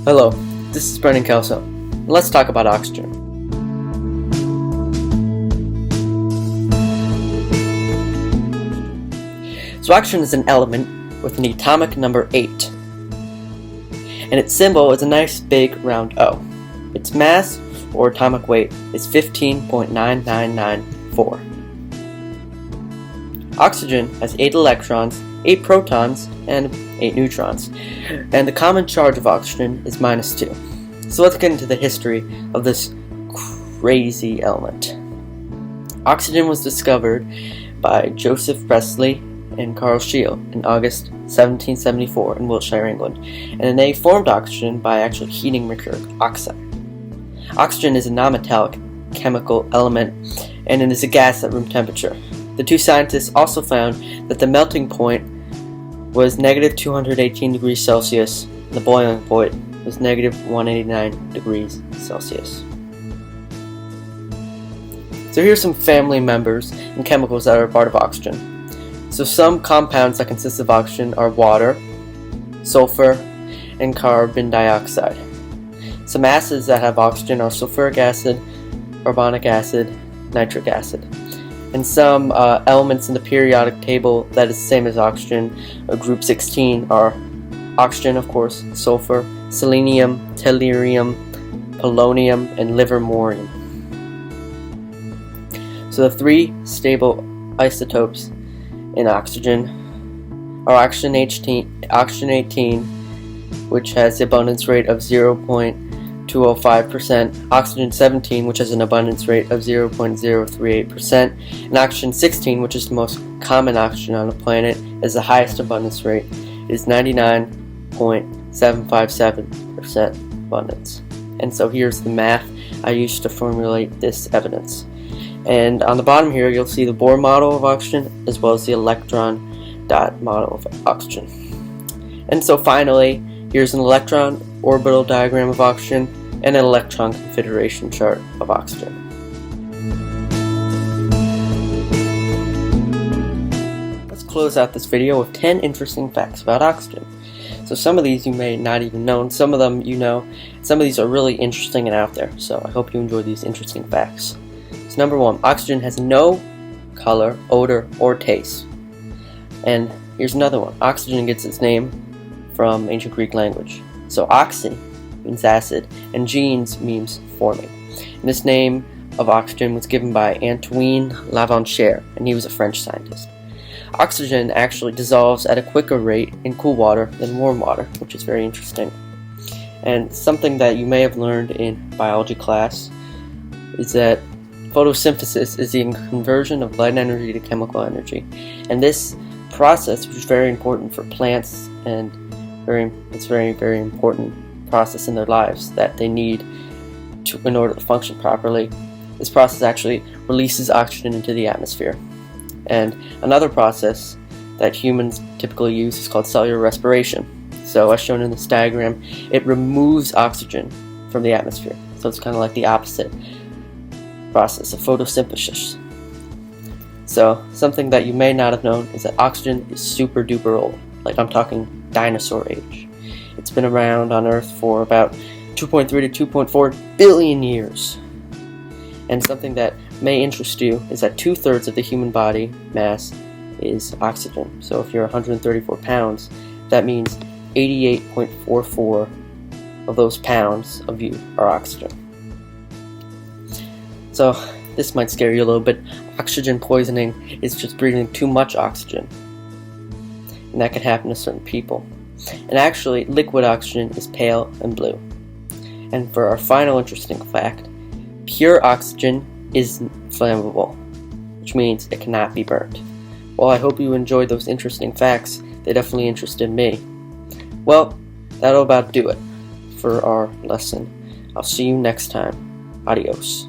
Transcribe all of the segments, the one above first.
Hello, this is Brendan Kelso. Let's talk about oxygen. So oxygen is an element with an atomic number 8. And its symbol is a nice big round O. Its mass, or atomic weight, is 15.9994. Oxygen has 8 electrons, 8 protons, and 8 neutrons. And the common charge of oxygen is -2. So let's get into the history of this crazy element. Oxygen was discovered by Joseph Priestley and Carl Scheele in August 1774 in Wiltshire, England, and they formed oxygen by actually heating mercuric oxide. Oxygen is a non-metallic chemical element, and it is a gas at room temperature. The two scientists also found that the melting point was negative 218 degrees Celsius, and the boiling point was negative 189 degrees Celsius. So here's some family members and chemicals that are a part of oxygen. So some compounds that consist of oxygen are water, sulfur, and carbon dioxide. Some acids that have oxygen are sulfuric acid, carbonic acid, nitric acid. And some elements in the periodic table that is the same as oxygen, group 16, are oxygen, of course, sulfur, selenium, tellurium, polonium, and livermorium. So the three stable isotopes in oxygen are oxygen 18, which has the abundance rate of 0.205%, oxygen 17, which has an abundance rate of 0.038%, and oxygen 16, which is the most common oxygen on the planet, has the highest abundance rate. It is 99.757% abundance. And so here's the math I used to formulate this evidence. And on the bottom here, you'll see the Bohr model of oxygen as well as the electron dot model of oxygen. And so finally, here's an electron orbital diagram of oxygen and an electron configuration chart of oxygen. Let's close out this video with 10 interesting facts about oxygen. So some of these you may not even know, and some of them you know. Some of these are really interesting and out there, so I hope you enjoy these interesting facts. So number 1, oxygen has no color, odor, or taste. And here's another one. Oxygen gets its name from ancient Greek language. So oxy means acid, and genes means forming. And this name of oxygen was given by Antoine Lavoisier, and he was a French scientist. Oxygen actually dissolves at a quicker rate in cool water than warm water, which is very interesting. And something that you may have learned in biology class is that photosynthesis is the conversion of light energy to chemical energy. And this process, which is very important for plants, and it's very, very important process in their lives that they need in order to function properly. This process actually releases oxygen into the atmosphere. And another process that humans typically use is called cellular respiration. So as shown in this diagram, it removes oxygen from the atmosphere. So it's kind of like the opposite process of photosynthesis. So something that you may not have known is that oxygen is super duper old. Like, I'm talking dinosaur age. It's been around on Earth for about 2.3 to 2.4 billion years. And something that may interest you is that 2/3 of the human body mass is oxygen. So if you're 134 pounds, that means 88.44 of those pounds of you are oxygen. So this might scare you a little bit. Oxygen poisoning is just breathing too much oxygen, and that can happen to certain people. And actually, liquid oxygen is pale and blue. And for our final interesting fact, pure oxygen is flammable, which means it cannot be burnt. Well, I hope you enjoyed those interesting facts. They definitely interested me. Well, that'll about do it for our lesson. I'll see you next time. Adios.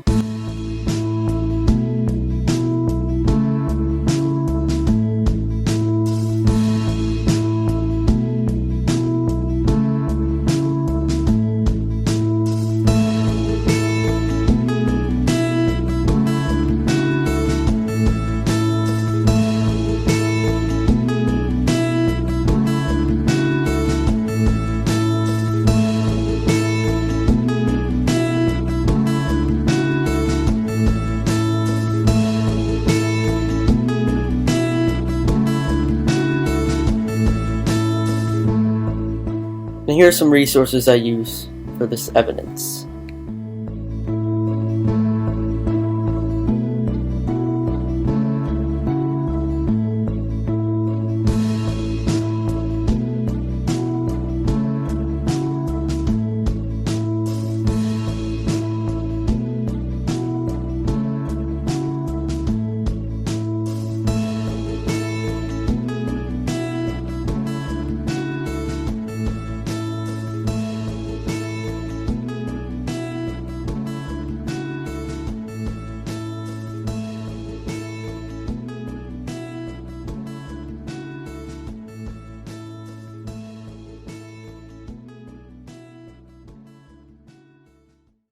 here are some resources I use for this evidence.